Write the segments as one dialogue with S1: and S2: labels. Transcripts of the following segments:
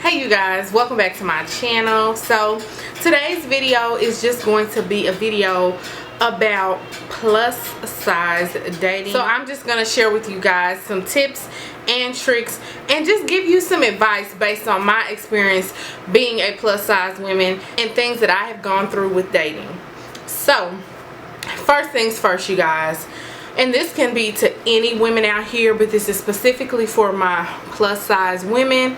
S1: Hey you guys, welcome back to my channel. So today's video is just going to be a video about plus size dating. So I'm just going to share with you guys some tips and tricks and just give you some advice based on my experience being a plus size woman and things that I have gone through with dating. So first things first, you guys, and this can be to any women out here, but this is specifically for my plus size women.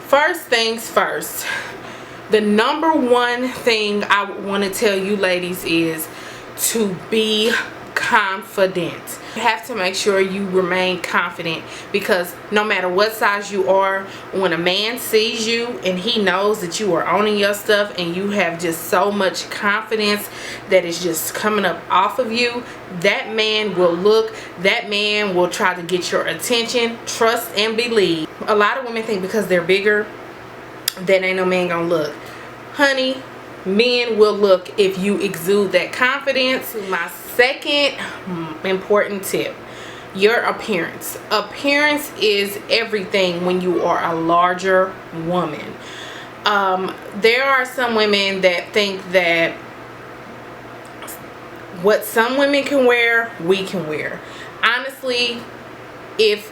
S1: First things first, the number one thing I want to tell you ladies is to be confident. You have to make sure you remain confident, because no matter what size you are, when a man sees you and he knows that you are owning your stuff and you have just so much confidence that is just coming up off of you, that man will look, that man will try to get your attention. Trust and believe. A lot of women think because they're bigger that ain't no man gonna look. Honey, men will look if you exude that confidence. My second important tip, your appearance. Appearance is everything when you are a larger woman. There are some women that think that what some women can wear, we can wear. Honestly, if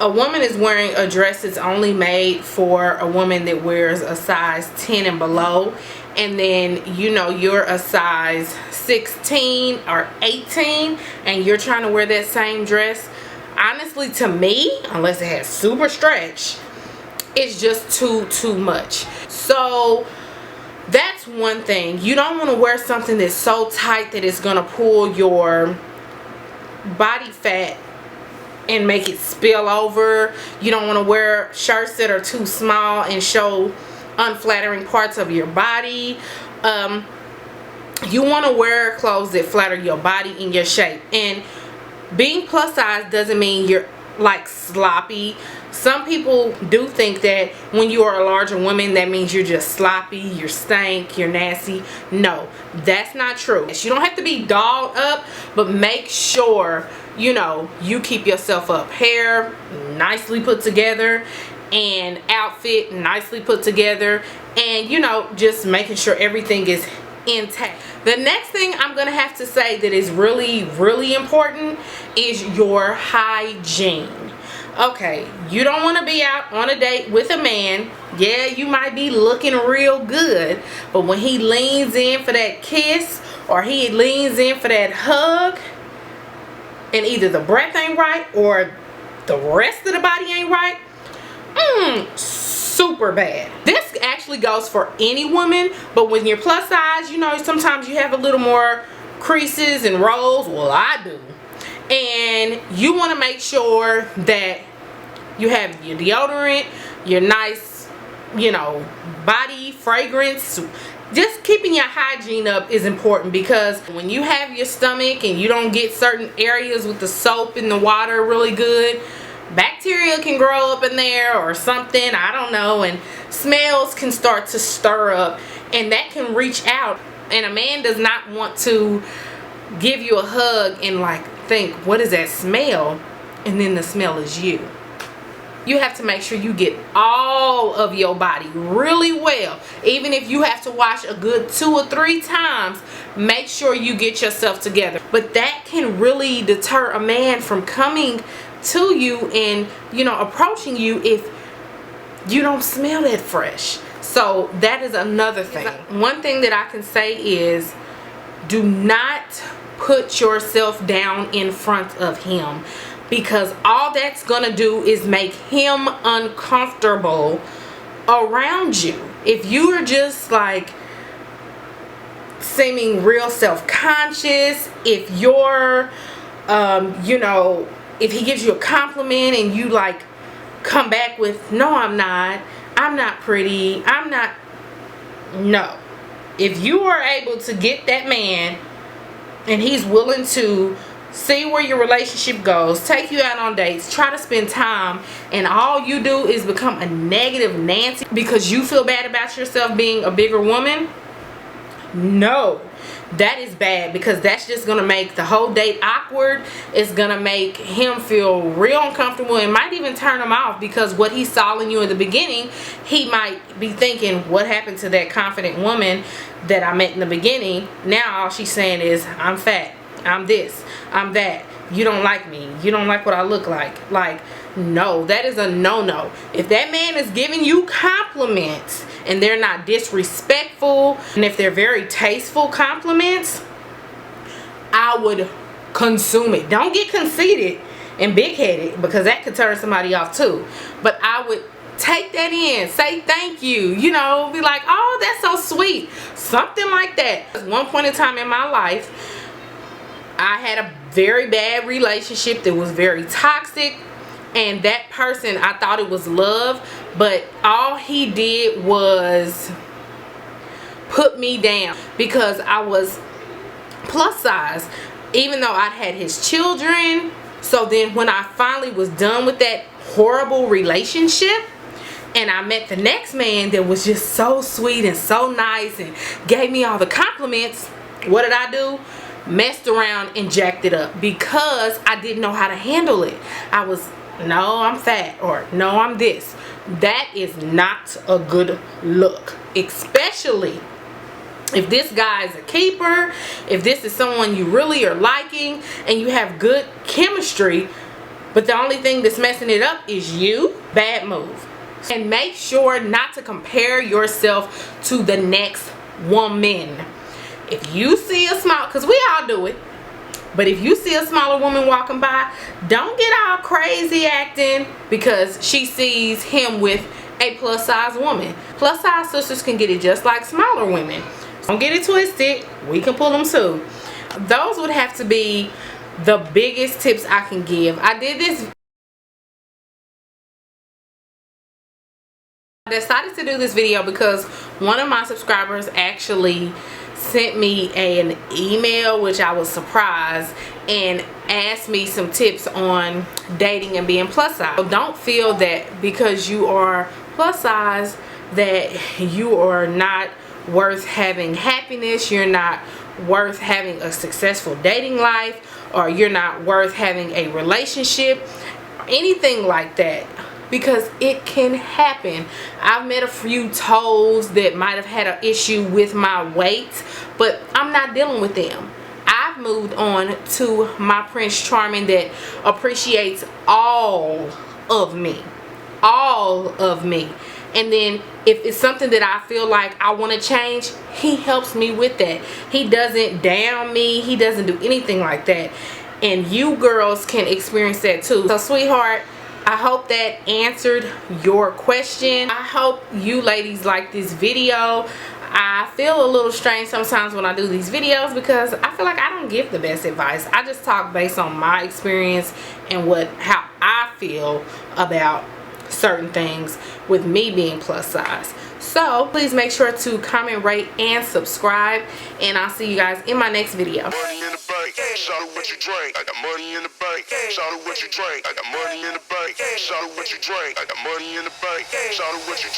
S1: a woman is wearing a dress that's only made for a woman that wears a size 10 and below, and then you know you're a size 16 or 18 and you're trying to wear that same dress, honestly, to me, unless it has super stretch, it's just too much. So that's one thing. You don't want to wear something that's so tight that it's gonna pull your body fat and make it spill over. You don't want to wear shirts that are too small and show unflattering parts of your body. You want to wear clothes that flatter your body and your shape. And being plus size doesn't mean you're like sloppy. Some people do think that when you are a larger woman, that means you're just sloppy, you're stank, you're nasty. No, that's not true. You don't have to be dolled up, but make sure, you know, you keep yourself up. Hair nicely put together and outfit nicely put together, and you know, just making sure everything is intact. The next thing I'm gonna have to say that is really important is your hygiene. Okay, you don't want to be out on a date with a man. Yeah, you might be looking real good, but when he leans in for that kiss or he leans in for that hug and either the breath ain't right or the rest of the body ain't right, super bad. This actually goes for any woman, but when you're plus size, you know, sometimes you have a little more creases and rolls. Well, I do. And you want to make sure that you have your deodorant, your nice, you know, body fragrance. Just keeping your hygiene up is important, because when you have your stomach and you don't get certain areas with the soap and the water really good, bacteria can grow up in there or something, I don't know, and smells can start to stir up, and that can reach out, and a man does not want to give you a hug and like think, what is that smell? And then the smell is you. You have to make sure you get all of your body really well. Even if you have to wash a good 2 or 3 times, make sure you get yourself together. But that can really deter a man from coming to you and, you know, approaching you if you don't smell that fresh. So that is another thing. One thing that I can say is, do not put yourself down in front of him, because all that's gonna do is make him uncomfortable around you. If you are just like seeming real self-conscious, if you're you know, if he gives you a compliment and you like come back with, no, I'm not pretty, I'm not, no. If you are able to get that man and he's willing to see where your relationship goes, take you out on dates, try to spend time, and all you do is become a negative Nancy because you feel bad about yourself being a bigger woman, no. That is bad, because that's just gonna make the whole date awkward. It's gonna make him feel real uncomfortable, and might even turn him off, because what he saw in you in the beginning, he might be thinking, what happened to that confident woman that I met in the beginning? Now all she's saying is, I'm fat, I'm this, I'm that, you don't like me, you don't like what I look like. Like, no, that is a no-no. If that man is giving you compliments and they're not disrespectful, and if they're very tasteful compliments, I would consume it. Don't get conceited and big-headed, because that could turn somebody off too. But I would take that in, say thank you, you know, be like, oh, that's so sweet, something like that. At one point in time in my life, I had a very bad relationship that was very toxic, and that person, I thought it was love, but all he did was put me down, because I was plus size, even though I'd had his children. So then when I finally was done with that horrible relationship, and I met the next man that was just so sweet and so nice and gave me all the compliments, what did I do? Messed around and jacked it up, because I didn't know how to handle it. I was, no, I'm fat, or no, I'm this. That is not a good look, especially if this guy is a keeper, if this is someone you really are liking and you have good chemistry, but the only thing that's messing it up is you. Bad move. And make sure not to compare yourself to the next woman. If you see a small, because we all do it, but if you see a smaller woman walking by, don't get all crazy acting because she sees him with a plus size woman. Plus size sisters can get it just like smaller women. Don't get it twisted. We can pull them too. Those would have to be the biggest tips I can give. I decided to do this video because one of my subscribers actually sent me an email, which I was surprised, and asked me some tips on dating and being plus size. So don't feel that because you are plus size that you are not worth having happiness, you're not worth having a successful dating life, or you're not worth having a relationship, anything like that. Because it can happen. I've met a few toes that might have had an issue with my weight, but I'm not dealing with them. I've moved on to my Prince Charming that appreciates all of me. All of me. And then if it's something that I feel like I want to change, he helps me with that. He doesn't down me. He doesn't do anything like that. And you girls can experience that too. So sweetheart, I hope that answered your question. I hope you ladies like this video. I feel a little strange sometimes when I do these videos because I feel like I don't give the best advice. I just talk based on my experience and how I feel about certain things with me being plus size. So please make sure to comment, rate, and subscribe, and I'll see you guys in my next video.
S2: Money in the bank, shout out what you drink. I got money in the bank, shout out what you drink. I got money in the bank, shout out what you drink. I got money in the bank, shout out what you drink.